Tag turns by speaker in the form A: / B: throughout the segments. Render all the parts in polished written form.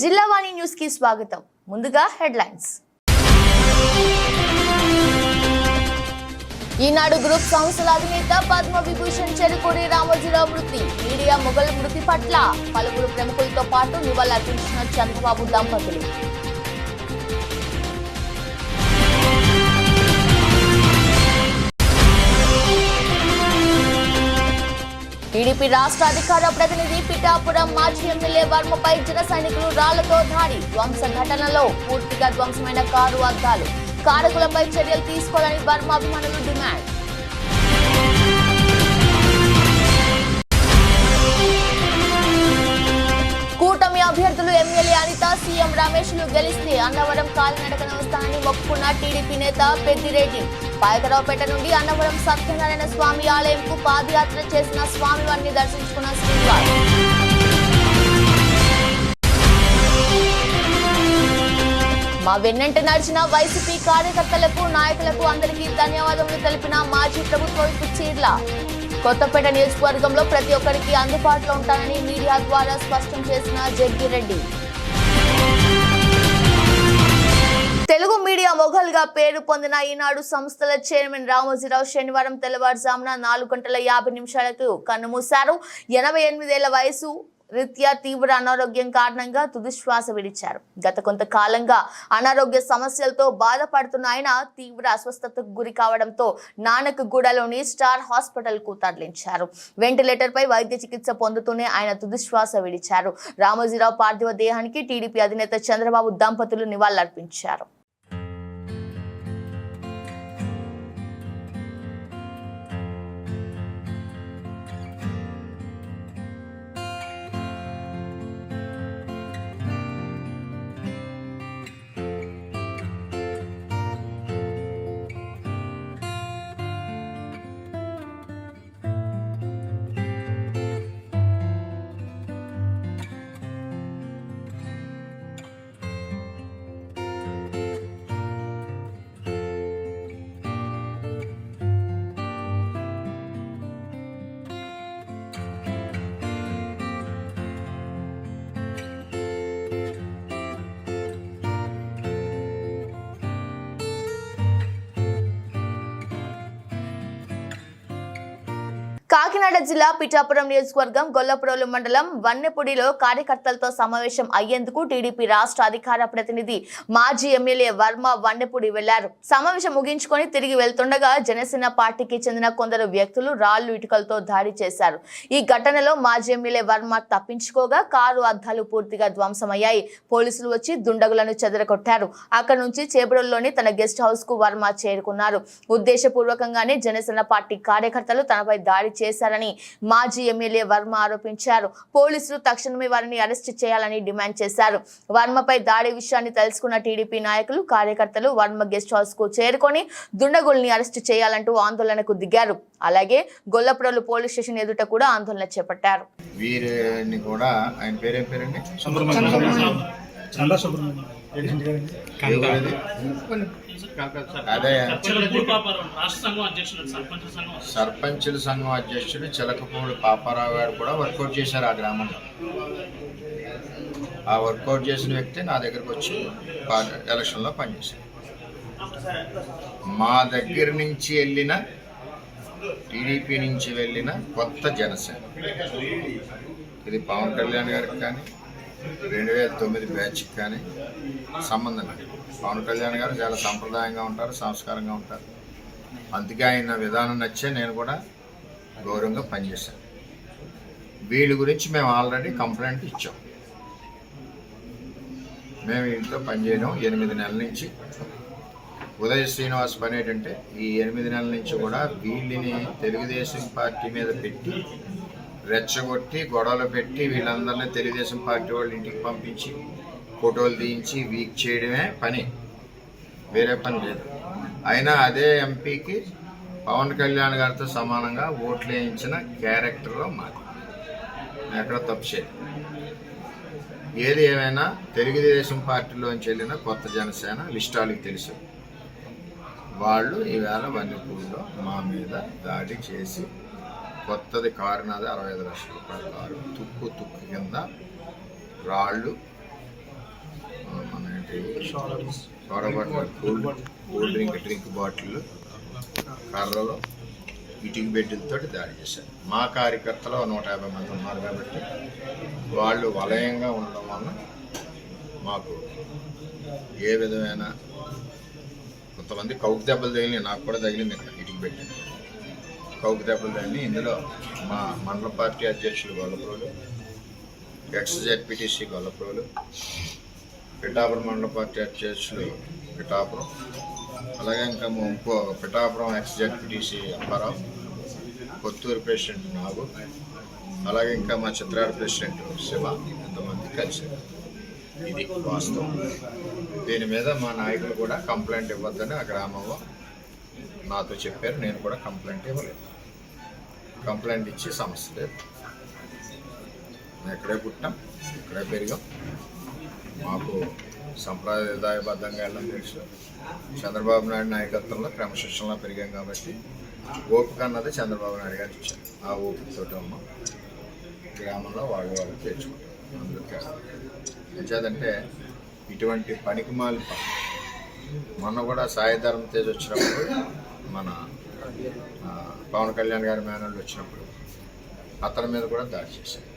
A: Jillavani news కి స్వాగతం. ముందుగా హెడ్లైన్స్. ఈనాడు గ్రూప్ సంస్థల అధినేత పద్మ విభూషణ్ చెరుకూరి రామోజీరావు మృతి. మీడియా మొగల్ మృతి పట్ల పలువురు ప్రముఖులతో పాటు నివాళులర్పించిన చంద్రబాబు దంపతులు. టీడీపీ రాష్ట్ర అధికార ప్రతినిధి పిఠాపురం మాజీ ఎమ్మెల్యే వర్మపై జన సైనికులు రాళ్లతో దాడి. ధ్వంస ఘటనలో పూర్తిగా ధ్వంసమైన కారు అద్దాలు. కారకులపై చర్యలు తీసుకోవాలని వర్మ అభిమానులు డిమాండ్. కూటమి అభ్యర్థులు ఎమ్మెల్యే అనిత, సీఎం రమేష్లు గెలిస్తే అన్నవరం కాలినడకన వస్తానని ఒప్పుకున్న టీడీపీ నేత పెద్దిరెడ్డి. పాయకరావుపేట నుండి అన్నవరం సత్యనారాయణ స్వామి ఆలయంకు పాదయాత్ర చేసిన స్వామివారిని దర్శించుకున్న శ్రీనివాస్. మా వెన్నంట నడిచిన వైసీపీ కార్యకర్తలకు, నాయకులకు అందరికీ ధన్యవాదములు తెలిపిన మాజీ ప్రభుత్వ విప్ చీర్ల. కొత్తపేట నియోజకవర్గంలో ప్రతి ఒక్కరికి అందుబాటులో ఉంటానని మీడియా ద్వారా స్పష్టం చేసిన జగ్గిరెడ్డి. తెలుగు మీడియా మొఘల్గా పేరు పొందిన ఈనాడు సంస్థల చైర్మన్ రామోజీరావు శనివారం తెల్లవారుజామున 4:50 కన్నుమూశారు. 88 ఏళ్ల వయసు రీత్యా తీవ్ర అనారోగ్యం కారణంగా తుదిశ్వాస విడిచారు. గత కొంతకాలంగా అనారోగ్య సమస్యలతో బాధపడుతున్న ఆయన తీవ్ర అస్వస్థతకు గురి కావడంతో నానక్గూడలోని స్టార్ హాస్పిటల్ కు తరలించారు. వెంటిలేటర్ పై వైద్య చికిత్స పొందుతూనే ఆయన తుదిశ్వాస విడిచారు. రామోజీరావు పార్థివ దేహానికి టీడీపీ అధినేత చంద్రబాబు దంపతులు నివాళులర్పించారు. కాకినాడ జిల్లా పిఠాపురం నియోజకవర్గం గొల్లప్రోలు మండలం వన్నెపూడిలో కార్యకర్తలతో సమావేశం అయ్యేందుకు టీడీపీ రాష్ట్ర అధికార ప్రతినిధి మాజీ ఎమ్మెల్యే వర్మ వన్నెపూడి వెళ్లారు. సమావేశం ముగించుకొని తిరిగి వెళ్తుండగా జనసేన పార్టీకి చెందిన కొందరు వ్యక్తులు రాళ్లు, ఇటుకలతో దాడి చేశారు. ఈ ఘటనలో మాజీ ఎమ్మెల్యే వర్మ తప్పించుకోగా కారు అద్దాలు పూర్తిగా ధ్వంసమయ్యాయి. పోలీసులు వచ్చి దుండగులను చెదరగొట్టారు. అక్కడి నుంచి చేబ్రోలులోని తన గెస్ట్ హౌస్ కు వర్మ చేరుకున్నారు. ఉద్దేశపూర్వకంగానే జనసేన పార్టీ కార్యకర్తలు తనపై దాడి చేశారని మాజీ ఎమ్మెల్యే వర్మ ఆరోపించారు. పోలీసులు తక్షణమే వారిని అరెస్ట్ చేయాలని డిమాండ్ చేశారు. వర్మపై దాడి విషయాన్ని తెలుసుకున్న టీడీపీ నాయకులు, కార్యకర్తలు వర్మ గెస్ట్ హౌస్ కు చేరుకొని దుండగుల్ని అరెస్ట్ చేయాలంటూ ఆందోళనకు దిగారు. అలాగే గొల్లప్రోలు పోలీస్ స్టేషన్ ఎదుట కూడా ఆందోళన చేపట్టారు.
B: వీరిని కూడా ఆయన పేరేం పేరండి అదే సర్పంచుల సంఘం అధ్యక్షుడు చిలకపూడి పాపారావు గారు కూడా వర్కౌట్ చేశారు. ఆ గ్రామంలో ఆ వర్కౌట్ చేసిన వ్యక్తి నా దగ్గరకు వచ్చి ఎలక్షన్లో పనిచేశారు. మా దగ్గర నుంచి వెళ్ళిన టీడీపీ నుంచి వెళ్ళిన కొత్త జనసేన, ఇది పవన్ కళ్యాణ్ గారికి కానీ 2009 బ్యాచ్కి కానీ సంబంధం లేదు. పవన్ కళ్యాణ్ గారు చాలా సాంప్రదాయంగా ఉంటారు, సంస్కారంగా ఉంటారు. అందుకే ఆయన విధానం నచ్చే నేను కూడా గౌరవంగా పనిచేశాను. వీళ్ళ గురించి మేము ఆల్రెడీ కంప్లైంట్ ఇచ్చాం. మేము వీళ్ళతో పనిచేయడం 8 నెలల నుంచి. ఉదయ్ శ్రీనివాస్ పని ఏంటంటే ఈ 8 నెలల నుంచి కూడా వీళ్ళని తెలుగుదేశం పార్టీ మీద పెట్టి రెచ్చగొట్టి గొడవలు పెట్టి వీళ్ళందరినీ తెలుగుదేశం పార్టీ వాళ్ళ ఇంటికి పంపించి ఫోటోలు తీయించి వీక్ చేయడమే పని, వేరే పని లేదు. అయినా అదే ఎంపీకి పవన్ కళ్యాణ్ గారితో సమానంగా ఓట్లు వేయించిన క్యారెక్టర్లో మాకు ఎక్కడ తప్పు చేయదు. ఏది ఏమైనా తెలుగుదేశం పార్టీలోంచి వెళ్ళిన కొత్త జనసేన లిస్టాలకి తెలుసు. వాళ్ళు ఈవేళ వన్నెపూడిలో మా మీద దాడి చేసి కొత్తది కారు, నాది 65 లక్షల రూపాయల కారు, తుక్కు కింద రాళ్ళు ఏంటి soda bottle, cool drink bottle, కర్రలు, ఇటుక బెడ్లతో దాడి చేశారు. మా కార్యకర్తలు 150 మంది ఉన్నారు కాబట్టి వాళ్ళు వలయంగా ఉండడం వల్ల మాకు ఏ విధమైన కొంతమంది కౌకు దెబ్బలు తగిలి, నాకు కూడా తగిలింది ఇక్కడ ఇటుక బెడ్ కౌకు దెబ్బలు తగిలి. ఇందులో మా మండల పార్టీ అధ్యక్షులు గొల్లప్రోలు, ఎక్స్-జెడ్పీటీసీ గొల్లప్రోలు, పిఠాపురం మండల పార్టీ అధ్యక్షులు పిఠాపురం, అలాగే ఇంకా ఇంకో పిఠాపురం ఎక్స్-జెడ్పీటీసీ అప్పారావు, కొత్తూరు ప్రెసిడెంట్ నాగు, అలాగే ఇంకా మా చిత్రాడ ప్రెసిడెంట్ శివ, ఎంతమంది కలిసారు. ఇది వాస్తవం. దీని మీద మా నాయకులు కూడా కంప్లైంట్ ఇవ్వద్దని ఆ గ్రామంలో నాతో చెప్పారు. నేను కూడా కంప్లైంట్ ఇవ్వలేదు. కంప్లైంట్ ఇచ్చి సమస్య లేదు. ఎక్కడే పుట్టాం, ఇక్కడే పెరిగాం. మాకు సంప్రదాయబద్ధంగా వెళ్ళడం తెలుసు. చంద్రబాబు నాయుడు నాయకత్వంలో క్రమశిక్షణలో పెరిగాం కాబట్టి ఓపిక అన్నది చంద్రబాబు నాయుడు గారు ఇచ్చారు. ఆ ఓపికతో అమ్మ గ్రామంలో వాళ్ళు తెచ్చుకుంటారు. అందుకే ఎంచేదంటే ఇటువంటి పనికిమాలి మొన్న కూడా సాయి ధర్మ తేజ్ వచ్చినప్పుడు, మన పవన్ కళ్యాణ్ గారి మేనల్లు వచ్చినప్పుడు అతని మీద కూడా దాడి చేశారు.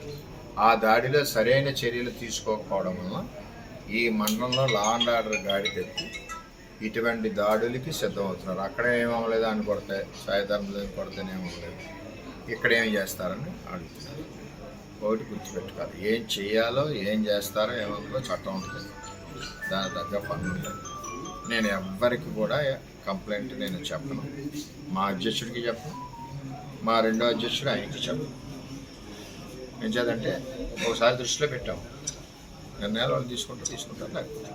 B: ఆ దాడిలో సరైన చర్యలు తీసుకోకపోవడం వల్ల ఈ మండలంలో లా అండ్ ఆర్డర్ గాడి తెప్పి ఇటువంటి దాడులకి సిద్ధమవుతున్నారు. అక్కడ ఏమవ్వలేదు అని కొడితే, సాయి ధర్మదేవి కొడితేనే ఏమవ్వలేదు, ఇక్కడ ఏం చేస్తారని అడుగుతున్నారు. ఒకటి గుర్తుపెట్టుకోవాలి, ఏం చేయాలో ఏం చేస్తారో ఏమవుతుందో చట్టం ఉంటుంది, దాని తగ్గ పనులు ఉంటాయి. నేను ఎవ్వరికి కూడా కంప్లైంట్ నేను చెప్పను. మా అధ్యక్షుడికి చెప్పను, మా రెండో అధ్యక్షుడు ఆయనకి చెప్పను. ఏం చేద్దంటే ఒకసారి దృష్టిలో పెట్టాము, నిర్ణయాలు వాళ్ళు తీసుకుంటారు లేకపోతే.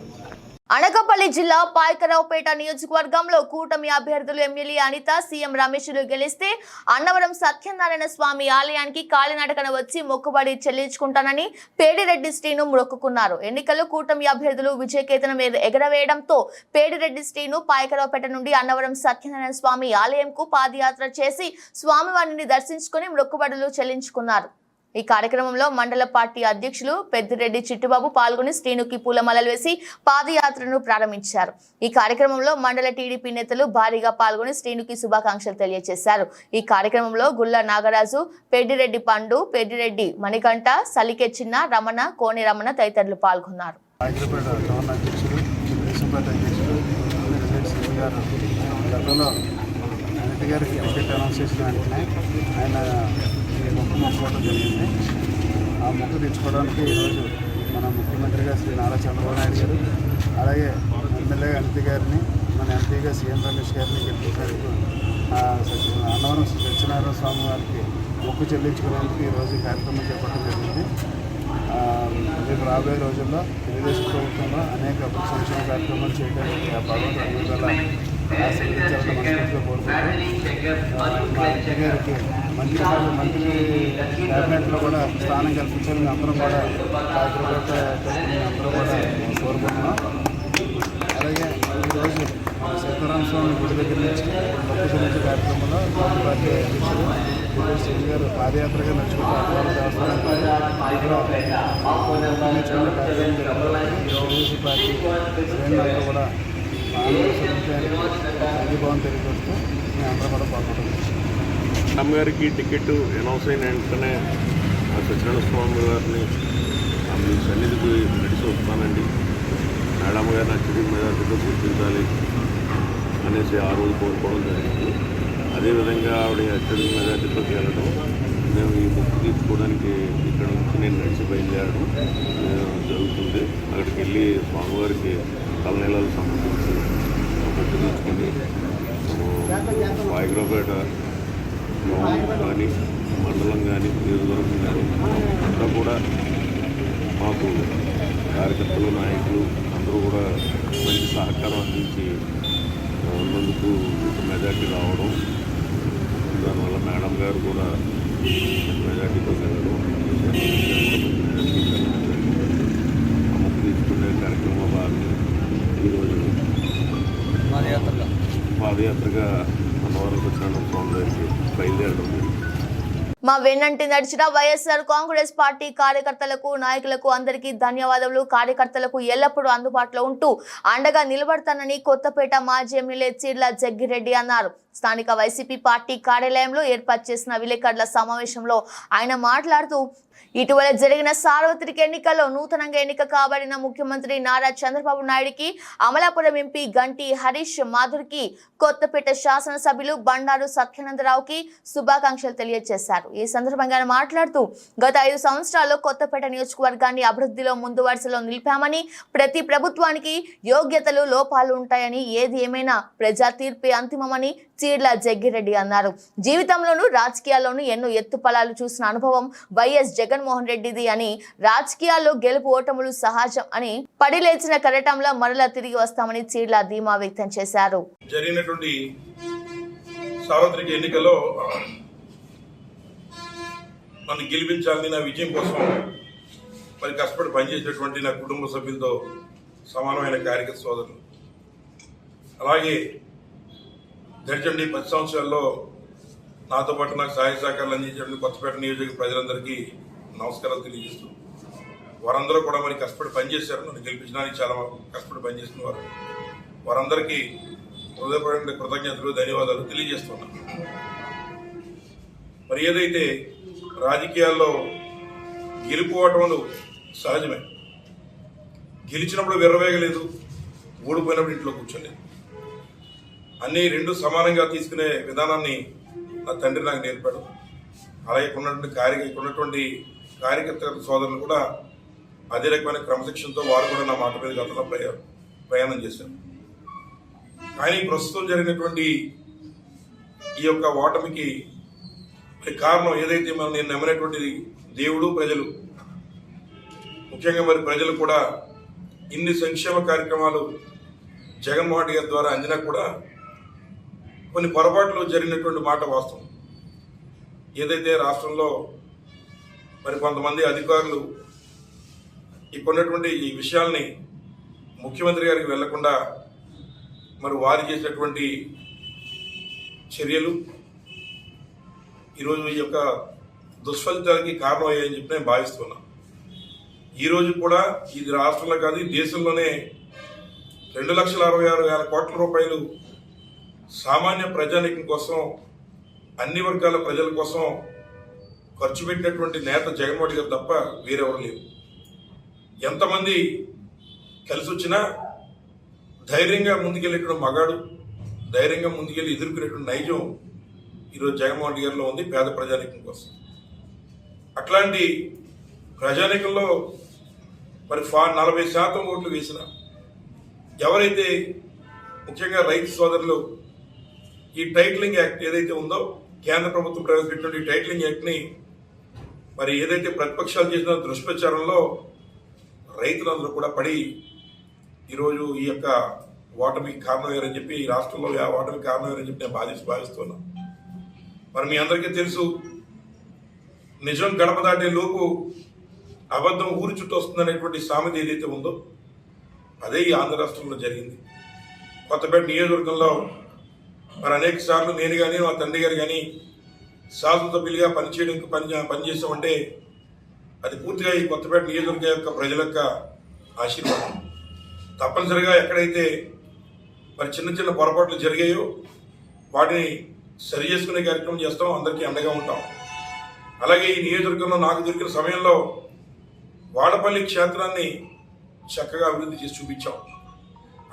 A: అనకాపల్లి జిల్లా పాయకరావుపేట నియోజకవర్గంలో కూటమి అభ్యర్థులు ఎమ్మెల్యే అనిత, సీఎం రమేష్లు గెలిస్తే అన్నవరం సత్యనారాయణ స్వామి ఆలయానికి కాలినడకన వచ్చి మొక్కుబడి చెల్లించుకుంటానని పేడిరెడ్డి శ్రీను మొక్కుకున్నారు. ఎన్నికల్లో కూటమి అభ్యర్థులు విజయకేతనం ఎగరవేయడంతో పేడిరెడ్డి శ్రీను పాయకరావుపేట నుండి అన్నవరం సత్యనారాయణ స్వామి ఆలయంకు పాదయాత్ర చేసి స్వామివారిని దర్శించుకుని మొక్కుబడులు చెల్లించుకున్నారు. ఈ కార్యక్రమంలో మండల పార్టీ అధ్యక్షులు పెద్దిరెడ్డి చిట్టుబాబు పాల్గొని శ్రీనుకి పూలమాలలు వేసి పాదయాత్రను ప్రారంభించారు. ఈ కార్యక్రమంలో మండల టీడీపీ నేతలు భారీగా పాల్గొని శ్రీనుకి శుభాకాంక్షలు తెలియజేశారు. ఈ కార్యక్రమంలో గుల్ల నాగరాజు, పెద్దిరెడ్డి పండు, పెద్దిరెడ్డి మణికంఠ, సలికే చిన్న, రమణ, కోని రమణ తదితరులు పాల్గొన్నారు.
C: మొక్కుకోవడం జరిగింది. ఆ మొక్కు తెచ్చుకోవడానికి ఈరోజు మన ముఖ్యమంత్రిగా శ్రీ నారా చంద్రబాబు నాయుడు గారు, అలాగే ఎమ్మెల్యే అనిత గారిని, మన ఎంపీగా సీఎం రమేష్ గారిని గెలిపించేందుకు అన్నవరం సత్యనారాయణ స్వామి వారికి మొక్కు చెల్లించుకునేందుకు ఈరోజు కార్యక్రమం చేపట్టడం జరిగింది. రేపు రాబోయే రోజుల్లో తెలుగుదేశం ప్రభుత్వంలో అనేక సంక్షేమ కార్యక్రమాలు చేయడానికి భగవంతుడు అన్నివేళ ఆశీర్వదించాలని మనస్ఫూర్తిగా కోరుకుంటూ మా ఎంపీ గారికి మంత్రి క్యాబినెట్లో కూడా స్థానం కల్పించాలని అందరం కూడా కార్యక్రమాలతో అందరూ కూడా కోరుకుంటున్నాం. అలాగే ఈరోజు సీతారామ స్వామి గుడి దగ్గర నుంచి మొక్కు చెల్లించే కార్యక్రమంలో పార్టీ అధ్యక్షుడు శ్రీ గారు పాదయాత్రగా నడుచుకుంటూ అన్నవరం దేవస్థానానికి కార్యక్రమం తెలుగుదేశం పార్టీ శ్రేణులందరూ కూడా సంఘీభావం తెలియజేస్తూ మేము అందరూ కూడా పాల్గొంటున్నాం.
D: అమ్మగారికి టికెట్ అనౌన్స్ అయిన వెంటనే సత్యనారాయణ స్వామి గారిని మీ సన్నిధికి నడిచి వస్తానండి, మేడం గారిని అత్యధిక మెజార్టీతో గుర్తించాలి అనేసి ఆ రోజు కోరుకోవడం జరిగింది. అదేవిధంగా ఆవిడ అత్యధిక మెజార్టీతో వెళ్ళడం, మేము ఈ మొక్కు తీర్చుకోవడానికి ఇక్కడ నుంచి నేను నడిచి బయలుదేరడం జరుగుతుంది. అక్కడికి వెళ్ళి స్వామివారికి తలనీళ్ళకు సంబంధించి మొక్కు తీర్చుకుని పాయకరావుపేట కానీ మండలం కానీ నియోజకవర్గం కానీ అంతా కూడా మాకు కార్యకర్తలు, నాయకులు అందరూ కూడా మంచి సహకారం అందించి ఉన్నందుకు మెజార్టీ రావడం, దానివల్ల మేడం గారు కూడా మెజార్టీతో వెళ్ళడం, మొక్కు తీసుకునే కార్యక్రమంలో భాగంగా ఈరోజు పాదయాత్రగా అన్నవరం సత్యనారాయణ స్వామి గారికి బయలుదేరడం జరిగింది.
A: మా వెన్నంటి నడిచిన వైఎస్ఆర్ కాంగ్రెస్ పార్టీ కార్యకర్తలకు నాయకులకు అందరికీ ధన్యవాదాలు. కార్యకర్తలకు ఎల్లప్పుడూ అందుబాటులో ఉంటూ అండగా నిలబడతానని కొత్తపేట మాజీ ఎమ్మెల్యే చీర్ల జగ్గిరెడ్డి అన్నారు. స్థానిక వైసీపీ పార్టీ కార్యాలయంలో ఏర్పాటు చేసిన విలేకరుల సమావేశంలో ఆయన మాట్లాడుతూ ఇటీవల జరిగిన సార్వత్రిక ఎన్నికల్లో నూతనంగా ఎన్నిక కాబడిన ముఖ్యమంత్రి నారా చంద్రబాబు నాయుడుకి, అమలాపురం ఎంపీ గంటి హరీష్ మాధుర్కి, కొత్తపేట శాసనసభ్యులు బండారు సత్యానందరావుకి శుభాకాంక్షలు తెలియజేశారు. ఈ సందర్భంగా ఆయన మాట్లాడుతూ గత 5 సంవత్సరాల్లో కొత్తపేట నియోజకవర్గాన్ని అభివృద్ధిలో ముందు వరుసలో నిలిపామని, ప్రతి ప్రభుత్వానికి యోగ్యతలు లోపాలు ఉంటాయని, ఏది ఏమైనా ప్రజా తీర్పే అంతిమమని చీర్ల జగ్గిరెడ్డి అన్నారు. జీవితంలోనూ రాజకీయాల్లోనూ ఎన్నో ఎత్తుపలాలు చూసిన అనుభవం వైఎస్ జగన్మోహన్ రెడ్డిది అని, రాజకీయాల్లో గెలుపు ఓటములు సహజం అని, పడిలేచిన కరటంలో మరలా తిరిగి వస్తామని చీర్ల ధీమా వ్యక్తం చేశారు.
E: జరిగినటువంటి సార్వత్రిక ఎన్నికల్లో నన్ను గెలిపించాలని, నా విజయం కోసం మరి కష్టపడి పనిచేసినటువంటి నా కుటుంబ సభ్యులతో సమానమైన కార్యకర్త సోదరులు, అలాగే గడిచండి 10 సంవత్సరాల్లో నాతో పాటు నాకు సహాయ సహకారాలు అందించండి కొత్తపేట నియోజకవర్గ ప్రజలందరికీ నమస్కారాలు తెలియజేస్తూ, వారందరూ కూడా మరి కష్టపడి పనిచేశారు. నన్ను గెలిపించడానికి చాలా కష్టపడి పనిచేస్తున్న వారు, వారందరికీ హృదయపూర్వక కృతజ్ఞతలు, ధన్యవాదాలు తెలియజేస్తున్నాను. మరి ఏదైతే రాజకీయాల్లో గెలుపుకోవటంలో సహజమే, గెలిచినప్పుడు విర్రవేగలేదు, ఓడిపోయినప్పుడు ఇంట్లో కూర్చోలేదు. అన్నీ 2 సమానంగా తీసుకునే విధానాన్ని నా తండ్రి నాకు నేర్పాడు. అలాగే ఉన్నటువంటి కార్యకర్త సోదరులు కూడా అదే రకమైన క్రమశిక్షణతో వారు కూడా నా మాట మీద గతంలో ప్రయాణం చేశారు. కానీ ప్రస్తుతం జరిగినటువంటి ఈ యొక్క ఓటమికి కారణం ఏదైతే నేను నమ్మినటువంటి దేవుడు, ప్రజలు, ముఖ్యంగా మరి ప్రజలు కూడా ఇన్ని సంక్షేమ కార్యక్రమాలు జగన్మోహన్ రెడ్డి గారి ద్వారా అందినా కూడా కొన్ని పొరపాట్లు జరిగినటువంటి మాట వాస్తవం. ఏదైతే రాష్ట్రంలో మరి కొంతమంది అధికారులు ఇప్పుడున్నటువంటి ఈ విషయాల్ని ముఖ్యమంత్రి గారికి వెళ్లకుండా మరి వారు చేసినటువంటి చర్యలు ఈరోజు ఈ యొక్క దుష్ఫలితాలకి కారణం అయ్యాయని చెప్పి నేను భావిస్తున్నాను. ఈరోజు కూడా ఇది రాష్ట్రంలో కాదు, ఈ దేశంలోనే 2,66,000 కోట్ల రూపాయలు సామాన్య ప్రజానీకం కోసం, అన్ని వర్గాల ప్రజల కోసం ఖర్చు పెట్టినటువంటి నేత జగన్మోహన్ రెడ్డి గారు తప్ప వేరెవరు లేరు. ఎంతమంది కలిసి వచ్చినా ధైర్యంగా ముందుకెళ్ళేటువంటి మగాడు, ధైర్యంగా ముందుకెళ్ళి ఎదుర్కొనేటువంటి నైజం ఈరోజు జగన్మోహన్ రెడ్డి గారిలో ఉంది పేద ప్రజానీకం కోసం. అట్లాంటి ప్రజానీకంలో మరి 40% ఓట్లు వేసిన ఎవరైతే ముఖ్యంగా రైతు సోదరులు ఈ టైటిలింగ్ యాక్ట్ ఏదైతే ఉందో, కేంద్ర ప్రభుత్వం ప్రవేశపెట్టిన ఈ టైటిలింగ్ యాక్ట్ని మరి ఏదైతే ప్రతిపక్షాలు చేసిన దుష్ప్రచారంలో రైతులందరూ కూడా పడి ఈరోజు ఈ యొక్క ఓటమికి కారణమయ్యారని చెప్పి, ఈ రాష్ట్రంలో ఆ ఓటమికి కారణమయ్యారని చెప్పి నేను భావిస్తున్నాను. మరి మీ అందరికీ తెలుసు, నిజం గడప దాటే లోపు అబద్ధం ఊరి చుట్టూ వస్తుందనేటువంటి సామెత ఏదైతే ఉందో అదే ఈ ఆంధ్ర రాష్ట్రంలో జరిగింది. కొత్తపేట నియోజకవర్గంలో మరి అనేక సార్లు నేను కానీ మా తండ్రి గారు కానీ శాసనసభ్యులుగా పనిచేసామంటే అది పూర్తిగా ఈ కొత్తపేట నియోజకవర్గం యొక్క ప్రజల యొక్క ఆశీర్వాదం. తప్పనిసరిగా ఎక్కడైతే మరి చిన్న పొరపాట్లు జరిగాయో వాటిని సరి చేసుకునే కార్యక్రమం చేస్తాం, అందరికీ అండగా ఉంటాం. అలాగే ఈ నియోజకవర్గంలో నాకు దొరికిన సమయంలో వాడపల్లి క్షేత్రాన్ని చక్కగా అభివృద్ధి చేసి చూపించాం.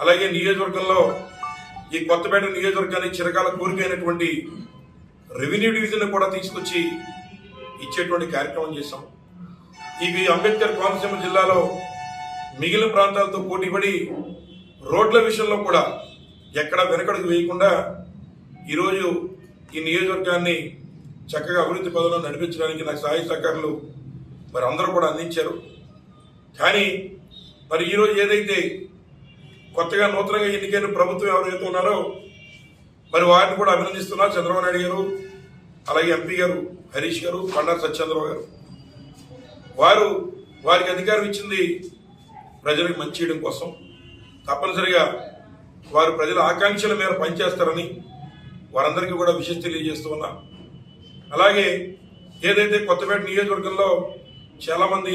E: అలాగే నియోజకవర్గంలో ఈ కొత్తపేట నియోజకవర్గానికి చిరకాల కోరికైనటువంటి రెవెన్యూ డివిజన్ కూడా తీసుకొచ్చి ఇచ్చేటువంటి కార్యక్రమం చేశాం. ఇవి అంబేద్కర్ కోనసీమ జిల్లాలో మిగిలిన ప్రాంతాలతో పోటీపడి రోడ్ల విషయంలో కూడా ఎక్కడ వెనకడుగు వేయకుండా ఈరోజు ఈ నియోజకవర్గాన్ని చక్కగా అభివృద్ధి పదంలో నడిపించడానికి నాకు సహాయ సహకారాలు మరి అందరూ కూడా అందించారు. కానీ మరి ఈరోజు ఏదైతే కొత్తగా నూతనంగా ఎన్నికైన ప్రభుత్వం ఎవరైతే ఉన్నారో మరి వారిని కూడా అభినందిస్తున్నారు. చంద్రబాబు నాయుడు గారు, అలాగే ఎంపీ గారు హరీష్ గారు, బండారు సత్యానందరావు గారు, వారికి అధికారం ఇచ్చింది ప్రజలకు మంచి చేయడం కోసం. తప్పనిసరిగా వారు ప్రజల ఆకాంక్షల మేర పనిచేస్తారని వారందరికీ కూడా విషయం తెలియజేస్తూ ఉన్నా. అలాగే ఏదైతే కొత్తపేట నియోజకవర్గంలో చాలామంది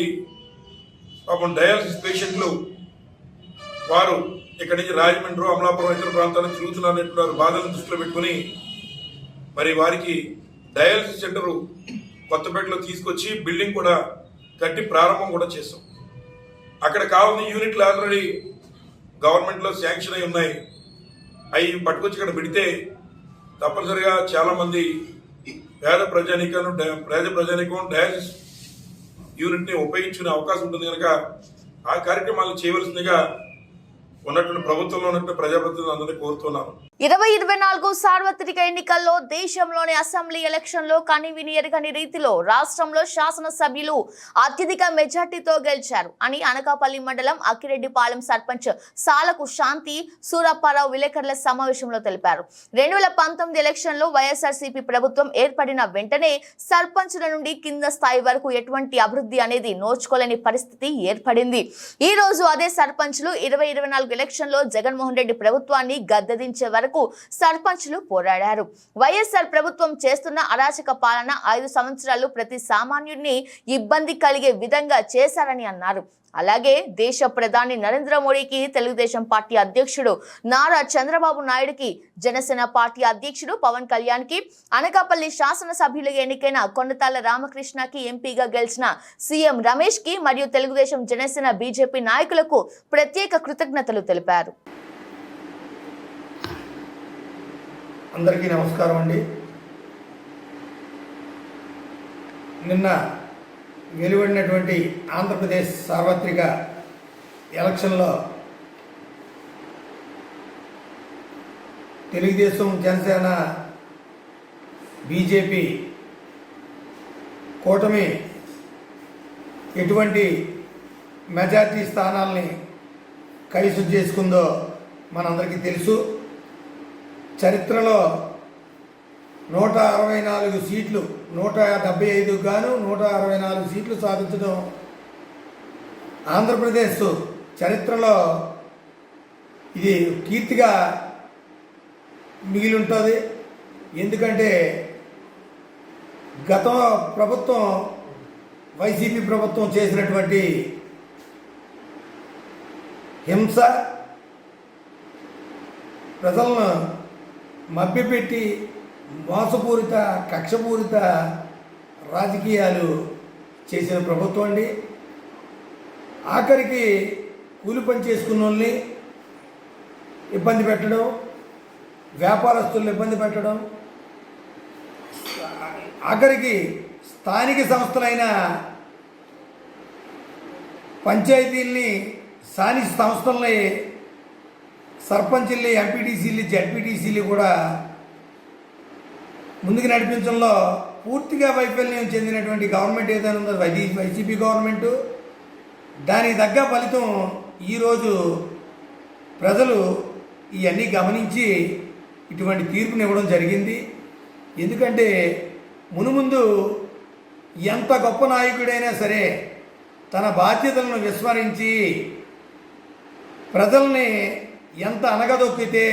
E: పాపం డయాలసిస్ పేషెంట్లు వారు ఇక్కడి నుంచి రాజమండ్రి, అమలాపురం ఇతర ప్రాంతాలకు తిరుగుతున్నటువంటి బాధలను దృష్టిలో పెట్టుకుని మరి వారికి డయాలసిస్ సెంటర్ కొత్తపేటలో తీసుకొచ్చి బిల్డింగ్ కూడా కట్టి ప్రారంభం కూడా చేస్తాం. అక్కడ కావాల్సిన యూనిట్లు ఆల్రెడీ గవర్నమెంట్లో శాంక్షన్ అయి ఉన్నాయి. అవి పట్టుకొచ్చి ఇక్కడ పెడితే తప్పనిసరిగా చాలామంది పేద ప్రజానీకం డయాలసిస్ యూనిట్ని ఉపయోగించుకునే అవకాశం ఉంటుంది కనుక ఆ కార్యక్రమాలను చేయవలసిందిగా ఉన్నటువంటి ప్రభుత్వంలో ఉన్నటువంటి ప్రజాప్రతినిధులు అందరినీ కోరుతున్నాను.
A: 2024 సార్వత్రిక ఎన్నికల్లో దేశంలోని అసెంబ్లీ ఎలక్షన్లో కనివిని ఎరగని రీతిలో రాష్ట్రంలో శాసనసభ్యులు అత్యధిక మెజార్టీతో గెలిచారు అని అనకాపల్లి మండలం అక్కిరెడ్డిపాలెం సర్పంచ్ సాలకు శాంతి సూరప్పారావు విలేకరుల సమావేశంలో తెలిపారు. 2019 ఎలక్షన్లో వైఎస్ఆర్సీపీ ప్రభుత్వం ఏర్పడిన వెంటనే సర్పంచుల నుండి కింద స్థాయి వరకు ఎటువంటి అభివృద్ధి అనేది నోచుకోలేని పరిస్థితి ఏర్పడింది. ఈ రోజు అదే సర్పంచులు 2024 ఎలక్షన్లో జగన్మోహన్ రెడ్డి ప్రభుత్వాన్ని గద్దెదించే వరకు సర్పంచులు పోరాడారు. వైఎస్ఆర్ ప్రభుత్వం చేస్తున్న అరాచక పాలన 5 సంవత్సరాలు ప్రతి సామాన్యుడిని ఇబ్బంది కలిగే విధంగా చేశారని అన్నారు. అలాగే దేశ ప్రధాని నరేంద్ర మోడీకి, తెలుగుదేశం పార్టీ అధ్యక్షుడు నారా చంద్రబాబు నాయుడుకి, జనసేన పార్టీ అధ్యక్షుడు పవన్ కళ్యాణ్కి, అనకాపల్లి శాసనసభ్యులుగా ఎన్నికైన కొండతాళ్ల రామకృష్ణకి, ఎంపీగా గెలిచిన సీఎం రమేష్కి మరియు తెలుగుదేశం, జనసేన, బీజేపీ నాయకులకు ప్రత్యేక కృతజ్ఞతలు తెలిపారు.
F: అందరికీ నమస్కారం అండి. నిన్న వెలువడినటువంటి ఆంధ్రప్రదేశ్ సార్వత్రిక ఎలక్షన్లో తెలుగుదేశం, జనసేన, బీజేపీ కూటమి ఎటువంటి మెజార్టీ స్థానాల్ని కైవసం చేసుకుందో మనందరికీ తెలుసు. చరిత్రలో 164 సీట్లు, 175 గాను 164 సీట్లు సాధించడం ఆంధ్రప్రదేశ్ చరిత్రలో ఇది కీర్తిగా మిగిలి ఉంటుంది. ఎందుకంటే గత ప్రభుత్వం, వైసీపీ ప్రభుత్వం చేసినటువంటి హింస, ప్రజలను మభ్యపెట్టి మోసపూరిత, కక్షపూరిత రాజకీయాలు చేసిన ప్రభుత్వం అండి. ఆఖరికి కూలి పని చేసుకున్న వాళ్ళని ఇబ్బంది పెట్టడం, వ్యాపారస్తులను ఇబ్బంది పెట్టడం, ఆఖరికి స్థానిక సంస్థలైన పంచాయతీల్ని, స్థానిక సంస్థల్ని, సర్పంచుల్ని, ఎంపీటీసీలు, జడ్పీటీసీలు కూడా ముందుకు నడిపించడంలో పూర్తిగా వైఫల్యం చెందినటువంటి గవర్నమెంట్ ఏదైనా ఉందో అది వైసీపీ గవర్నమెంటు. దానికి తగ్గ ఫలితం ఈరోజు ప్రజలు ఇవన్నీ గమనించి ఇటువంటి తీర్పునివ్వడం జరిగింది. ఎందుకంటే మునుముందు ఎంత గొప్ప నాయకుడైనా సరే తన బాధ్యతలను విస్మరించి ప్రజల్ని ఎంత అనగదొక్కితే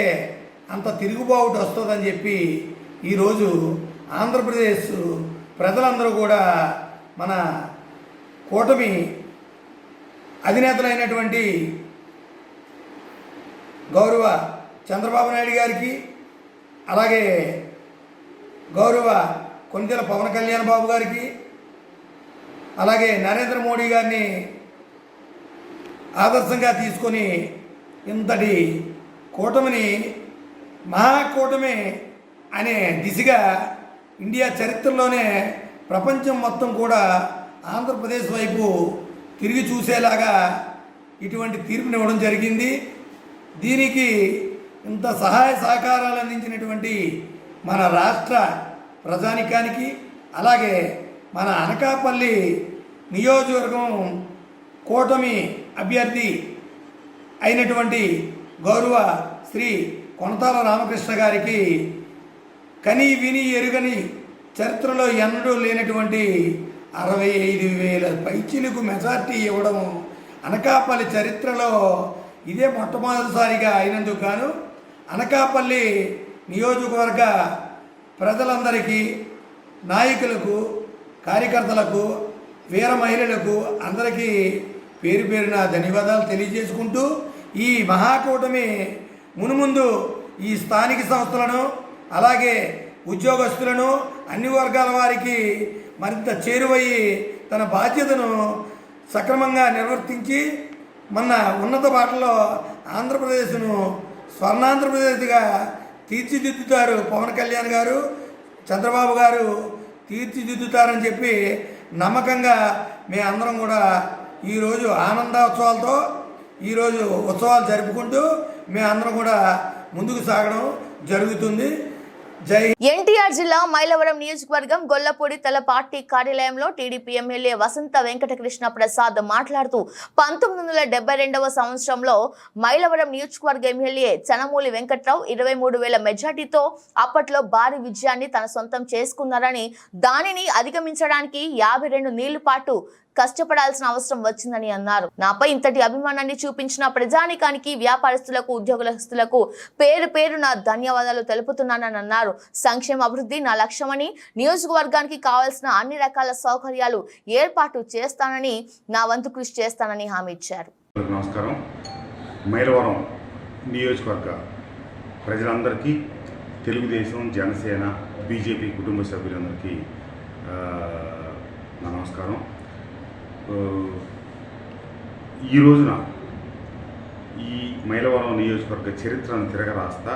F: అంత తిరుగుబాటు వస్తుందని చెప్పి ఈరోజు ఆంధ్రప్రదేశ్ ప్రజలందరూ కూడా మన కూటమి అధినేతలైనటువంటి గౌరవ చంద్రబాబు నాయుడు గారికి, అలాగే గౌరవ కొనిదెల పవన్ కళ్యాణ్ బాబు గారికి, అలాగే నరేంద్ర మోడీ గారిని ఆదర్శంగా తీసుకొని ఇంతటి కూటమిని మహాకూటమి అనే దిశగా ఇండియా చరిత్రలోనే ప్రపంచం మొత్తం కూడా ఆంధ్రప్రదేశ్ వైపు తిరిగి చూసేలాగా ఇటువంటి తీర్పునివ్వడం జరిగింది. దీనికి ఇంత సహాయ సహకారాలు అందించినటువంటి మన రాష్ట్ర ప్రజానికానికి, అలాగే మన అనకాపల్లి నియోజకవర్గం కూటమి అభ్యర్థి అయినటువంటి గౌరవ శ్రీ కొండతాళ్ల రామకృష్ణ గారికి కని విని ఎరుగని చరిత్రలో ఎన్నడూ లేనటువంటి 65,000 పైచిలకు మెజార్టీ ఇవ్వడం అనకాపల్లి చరిత్రలో ఇదే మొట్టమొదటిసారిగా అయినందుకు గాను అనకాపల్లి నియోజకవర్గ ప్రజలందరికీ, నాయకులకు, కార్యకర్తలకు, వీర మహిళలకు అందరికీ పేరు పేరున ధన్యవాదాలు తెలియజేసుకుంటూ ఈ మహాకూటమి మునుముందు ఈ స్థానిక సంస్థలను అలాగే ఉద్యోగస్తులను అన్ని వర్గాల వారికి మరింత చేరువయ్యి తన బాధ్యతను సక్రమంగా నిర్వర్తించి మన ఉన్నత బాటలో ఆంధ్రప్రదేశ్ను స్వర్ణాంధ్రప్రదేశ్గా తీర్చిదిద్దుతారు. పవన్ కళ్యాణ్ గారు, చంద్రబాబు గారు తీర్చిదిద్దుతారని చెప్పి నమ్మకంగా మేమందరం కూడా ఈరోజు ఆనందోత్సవాలతో ఈరోజు ఉత్సవాలు జరుపుకుంటూ మేమందరం కూడా ముందుకు సాగడం జరుగుతుంది. జై
A: ఎన్టీఆర్ జిల్లా మైలవరం నియోజకవర్గం గొల్లపూడి తల పార్టీ కార్యాలయంలో టీడీపీ ఎమ్మెల్యే వసంత వెంకటకృష్ణ ప్రసాద్ మాట్లాడుతూ 1972వ సంవత్సరంలో మైలవరం నియోజకవర్గ ఎమ్మెల్యే చనమూలి వెంకట్రావు 23,000 మెజార్టీతో అప్పట్లో భారీ విజయాన్ని తన సొంతం చేసుకున్నారని, దానిని అధిగమించడానికి 52 నీళ్ల పాటు కష్టపడాల్సిన అవసరం వచ్చిందని అన్నారు. నాపై ఇంతటి అభిమానాన్ని చూపించిన ప్రజానికానికి, వ్యాపారస్తులకు, ఉద్యోగస్తులకు పేరు పేరున ధన్యవాదాలు తెలుపుతున్నానని అన్నారు. సంక్షేమ అభివృద్ధి నా లక్ష్యమని, నియోజకవర్గానికి కావాల్సిన అన్ని రకాల సౌకర్యాలు ఏర్పాటు చేస్తానని, నా వంతు కృషి చేస్తానని హామీ ఇచ్చారు.
G: నమస్కారం. మైలవరం నియోజకవర్గ ప్రజలందరికీ, తెలుగుదేశం, జనసేన, బీజేపీ కుటుంబ సభ్యులందరికీ నా నమస్కారం. ఈ రోజున ఈ మైలవరం నియోజకవర్గ చరిత్రను తిరగరాస్తా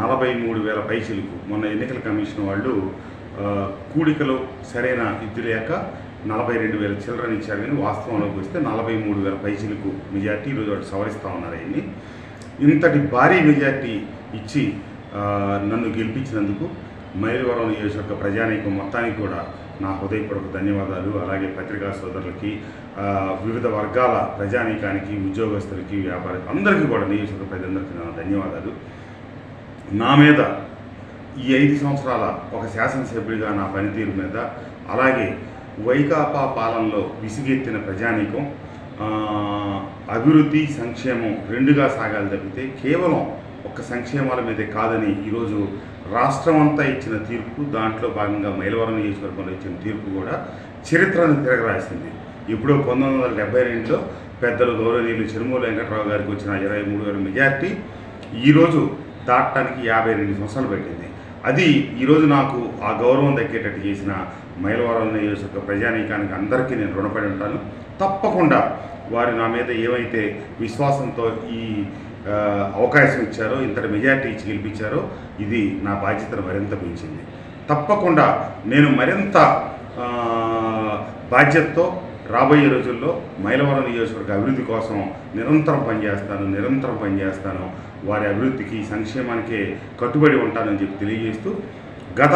G: 43,000 పైచిలకు మొన్న ఎన్నికల కమిషన్ వాళ్ళు కూడికలు సరైన ఇది లేక 42,000 చిల్డ్రన్ ఇచ్చారు. కానీ వాస్తవంలోకి వస్తే 43,000 పైచిలకు మెజార్టీ ఈరోజు వాడు సవరిస్తూ ఉన్నారు. అయ్యి ఇంతటి భారీ మెజార్టీ ఇచ్చి నన్ను గెలిపించినందుకు మైలవరం నియోజకవర్గ ప్రజానీకం మొత్తానికి కూడా నా హృదయపూర్వక ధన్యవాదాలు. అలాగే పత్రికా సోదరులకి, వివిధ వర్గాల ప్రజానీకానికి, ఉద్యోగస్తులకి, వ్యాపారికి అందరికీ కూడా, నియోజకవర్గ ప్రజలందరికీ నా ధన్యవాదాలు. నా మీద ఈ 5 సంవత్సరాల ఒక శాసనసభ్యుడిగా నా పనితీరు మీద, అలాగే వైకాపా పాలనలో విసిగెత్తిన ప్రజానీకం అభివృద్ధి, సంక్షేమం రెండుగా సాగాలి తప్పితే కేవలం ఒక్క సంక్షేమాల మీదే కాదని ఈరోజు రాష్ట్రం అంతా ఇచ్చిన తీర్పు, దాంట్లో భాగంగా మైలవరం నియోజకవర్గంలో ఇచ్చిన తీర్పు కూడా చరిత్రను తిరగరాసింది. ఇప్పుడు 1972లో పెద్దలు గౌరవనీయులు చనమూలి వెంకట్రావు గారికి వచ్చిన 23,000 మెజార్టీ ఈరోజు దాటడానికి 52 సంవత్సరాలు పెట్టింది. అది ఈరోజు నాకు ఆ గౌరవం దక్కేటట్టు చేసిన మైలవరం నియోజకవర్గ ప్రజానీకానికి అందరికీ నేను రుణపడి ఉంటాను. తప్పకుండా వారు నా మీద ఏమైతే విశ్వాసంతో ఈ అవకాశం ఇచ్చారో, ఇంతటి మెజార్టీ ఇచ్చి గెలిపించారో, ఇది నా బాధ్యతను మరింత పెంచింది. తప్పకుండా నేను మరింత బాధ్యతతో రాబోయే రోజుల్లో మైలవరం నియోజకవర్గ అభివృద్ధి కోసం నిరంతరం పనిచేస్తాను. వారి అభివృద్ధికి, సంక్షేమానికే కట్టుబడి ఉంటానని చెప్పి తెలియజేస్తూ, గత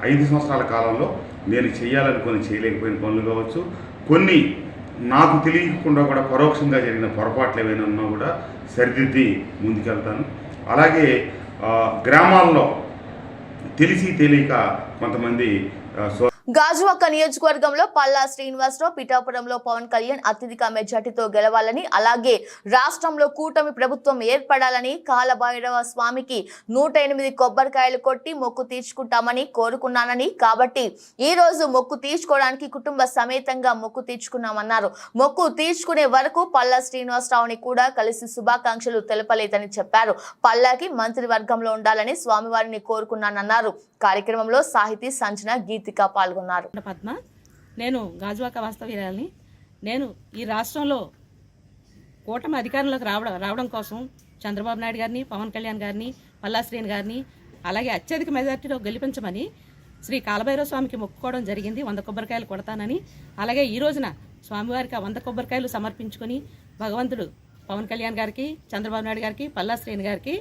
G: 5 సంవత్సరాల కాలంలో నేను చేయాలనుకొని చేయలేకపోయిన పనులు కావచ్చు, కొన్ని నాకు తెలియకుండా కూడా పరోక్షంగా జరిగిన పొరపాట్లు ఏమైనా ఉన్నా కూడా సరిదిద్ది ముందుకెళ్తాను. అలాగే గ్రామాల్లో తెలిసి తెలియక కొంతమంది
A: గాజువాక నియోజకవర్గంలో పల్లా శ్రీనివాసరావు పిఠాపురంలో పవన్ కళ్యాణ్ అత్యధిక మెజార్టీతో గెలవాలని, అలాగే రాష్ట్రంలో కూటమి ప్రభుత్వం ఏర్పడాలని, కాలభైరవ స్వామికి 108 కొబ్బరికాయలు కొట్టి మొక్కు తీర్చుకుంటామని కోరుకున్నానని, కాబట్టి ఈ రోజు మొక్కు తీర్చుకోవడానికి కుటుంబ సమేతంగా మొక్కు తీర్చుకున్నామన్నారు. మొక్కు తీర్చుకునే వరకు పల్లా శ్రీనివాసరావుని కూడా కలిసి శుభాకాంక్షలు తెలపలేదని చెప్పారు. పల్లాకి మంత్రివర్గంలో ఉండాలని స్వామివారిని కోరుకున్నానన్నారు. కార్యక్రమంలో సాహితీ, సంజన, గీతిక పాల్గొన్నారు.
H: పద్మ, నేను గాజువాక వాస్తవ్యాలని. నేను ఈ రాష్ట్రంలో కూటమి అధికారంలోకి రావడం కోసం చంద్రబాబు నాయుడు గారిని, పవన్ కళ్యాణ్ గారిని, పల్లా శ్రీని గారిని, అలాగే అత్యధిక మెజార్టీలో గెలిపించమని శ్రీ కాలభైరవ స్వామికి మొక్కుకోవడం జరిగింది. 100 కొబ్బరికాయలు కొడతానని. అలాగే ఈ రోజున స్వామివారికి 100 కొబ్బరికాయలు సమర్పించుకొని భగవంతుడు పవన్ కళ్యాణ్ గారికి, చంద్రబాబు నాయుడు గారికి, పల్లా శ్రీని గారికి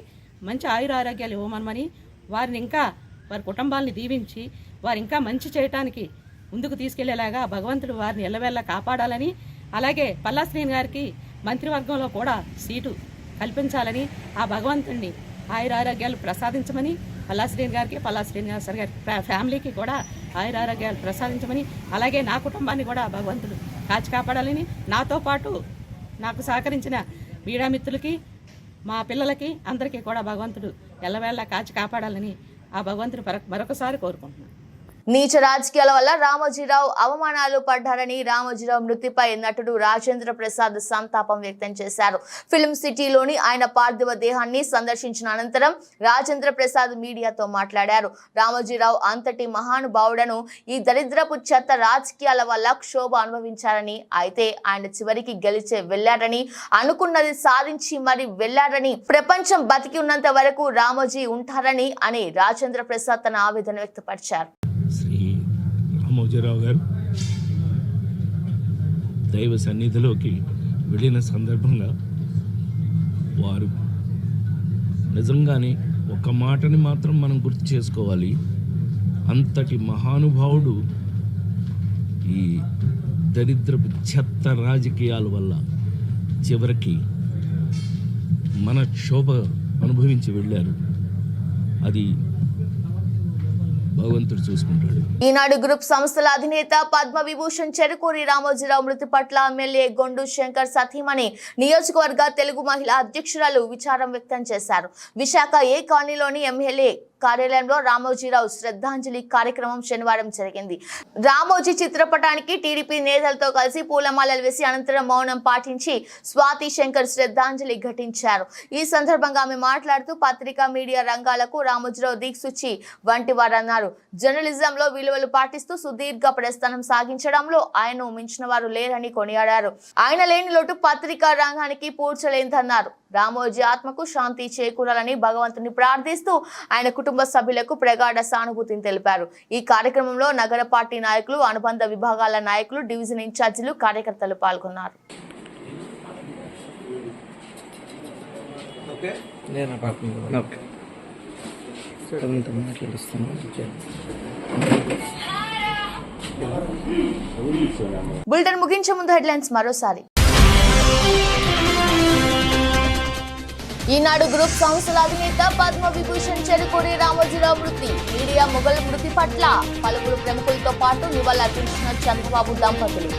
H: మంచి ఆయురారోగ్యాలు ఇవ్వమని, వారిని ఇంకా వారి కుటుంబాలని దీవించి వారు ఇంకా మంచి చేయటానికి ముందుకు తీసుకెళ్లేలాగా భగవంతుడు వారిని ఎల్లవేళ కాపాడాలని, అలాగే పల్లా శ్రీని గారికి మంత్రివర్గంలో కూడా సీటు కల్పించాలని, ఆ భగవంతుడిని ఆయురారోగ్యాలు ప్రసాదించమని పల్లా శ్రీని గారికి, పల్లా శ్రీనివాస గారి ఫ్యామిలీకి కూడా ఆయురారోగ్యాలు ప్రసాదించమని, అలాగే నా కుటుంబాన్ని కూడా భగవంతుడు కాచి కాపాడాలని, నాతో పాటు నాకు సహకరించిన మీడియా మిత్రులకి, మా పిల్లలకి అందరికీ కూడా భగవంతుడు ఎల్లవేళ కాచి కాపాడాలని ఆ భగవంతుని మరొకసారి కోరుకుంటున్నాను.
A: నీచ రాజకీయాల వల్ల రామోజీరావు అవమానాలు పడ్డారని రామోజీరావు మృతిపై నటుడు రాజేంద్ర ప్రసాద్ సంతాపం వ్యక్తం చేశారు. ఫిల్మ్ సిటీలోని ఆయన పార్థివ దేహాన్ని సందర్శించిన అనంతరం రాజేంద్ర ప్రసాద్ మీడియాతో మాట్లాడారు. రామోజీరావు అంతటి మహానుభావుడను ఈ దరిద్రపు చెత్త రాజకీయాల వల్ల క్షోభ అనుభవించారని, అయితే ఆయన చివరికి గెలిచే వెళ్లారని, అనుకున్నది సాధించి మరి వెళ్లారని, ప్రపంచం బతికి ఉన్నంత వరకు రామోజీ ఉంటారని అని రాజేంద్ర ప్రసాద్ తన ఆవేదన వ్యక్తపరిచారు.
I: శ్రీ రామోజీరావు గారు దైవ సన్నిధిలోకి వెళ్ళిన సందర్భంగా వారు నిజంగానే ఒక మాటని మాత్రం మనం గుర్తు చేసుకోవాలి. అంతటి మహానుభావుడు ఈ దరిద్రపు చెత్త రాజకీయాల వల్ల చివరికి మన క్షోభ అనుభవించి వెళ్ళారు. అది భగవంతుడు చూసుకుంటాడు.
A: ఈనాడు గ్రూప్ సంస్థల అధినేత పద్మ విభూషణ్ చెరుకూరి రామోజీరావు మృతి పట్ల ఎమ్మెల్యే గొండు శంకర్ సతీమణి నియోజకవర్గ తెలుగు మహిళా అధ్యక్షురాలు విచారం వ్యక్తం చేశారు. విశాఖ ఏ కాలనీలోని ఎమ్మెల్యే కార్యాలయంలో రామోజీరావు శ్రద్ధాంజలి కార్యక్రమం శనివారం జరిగింది. రామోజీ చిత్రపటానికి టీడీపీ నేతలతో కలిసి పూలమాలలు వేసి అనంతరం మౌనం పాటించి స్వాతి శంకర్ శ్రద్ధాంజలి ఘటించారు. ఈ సందర్భంగా ఆమె మాట్లాడుతూ పత్రికా మీడియా రంగాలకు రామోజీరావు దిక్సూచి వంటి వారన్నారు. జర్నలిజంలో విలువలు పాటిస్తూ సుదీర్ఘ ప్రస్థానం సాగించడంలో ఆయనను మించిన వారు లేరని కొనియాడారు. ఆయన లేని లోటు పత్రికా రంగానికి పూడ్చలేదన్నారు. రామోజీ ఆత్మకు శాంతి చేకూరాలని భగవంతుని ప్రార్థిస్తూ ఆయన కుటుంబ సభ్యులకు ప్రగాఢ సానుభూతిని తెలిపారు. ఈ కార్యక్రమంలో నగర పార్టీ నాయకులు, అనుబంధ విభాగాల నాయకులు, డివిజన్ ఇన్ఛార్జీలు, కార్యకర్తలు పాల్గొన్నారు. బులెటిన్ ముగించే ముందు హెడ్లైన్స్ మరోసారి. ఈనాడు గ్రూప్ సంస్థల అధినేత పద్మ విభూషణ్ చెరుకూరి రామోజీరావు మృతి. మీడియా మొఘల్ మృతి పట్ల పలువురు ప్రముఖులతో పాటు నివాళులర్పించిన చంద్రబాబు దంపతులు.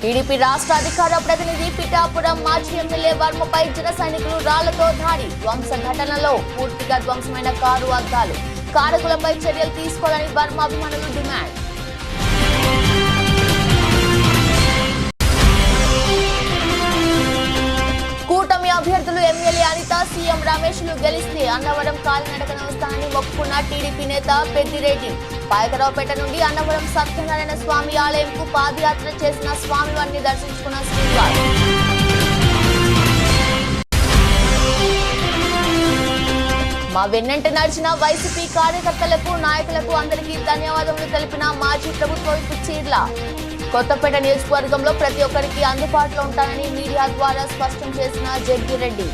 A: టీడీపీ రాష్ట్ర అధికార ప్రతినిధి పిఠాపురం మాజీ ఎమ్మెల్యే వర్మపై జన సైనికులు రాళ్లతో దాడి. ధ్వంస ఘటనలో పూర్తిగా ధ్వంసమైన కారు అద్దాలు. కారకులపై చర్యలు తీసుకోవాలని వర్మ అభిమానులు డిమాండ్. కూటమి అభ్యర్థులు ఎమ్మెల్యే అనిత, సీఎం రమేష్లు గెలిస్తే అన్నవరం కాలినడకన వస్తానని మొక్కుకున్న టీడీపీ నేత పెద్దిరెడ్డి. పాయకరావుపేట నుండి అన్నవరం సత్యనారాయణ స్వామి ఆలయంకు పాదయాత్ర చేసిన స్వామివారిని దర్శించుకున్న శ్రీనివాస్. మా వెన్నంట నడిచిన వైసీపీ కార్యకర్తలకు, నాయకులకు అందరికీ ధన్యవాదములు తెలిపిన మాజీ ప్రభుత్వ విప్ చీర్ల. కొత్తపేట నియోజకవర్గంలో ప్రతి ఒక్కరికి అందుబాటులో ఉంటానని మీడియా ద్వారా స్పష్టం చేసిన జగ్గిరెడ్డి.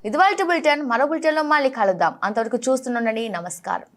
A: ఇదివాల్టి బులెటిన్. మరో బులెటిన్లో మళ్ళీ కలుద్దాం. అంతవరకు చూస్తుండండి. నమస్కారం.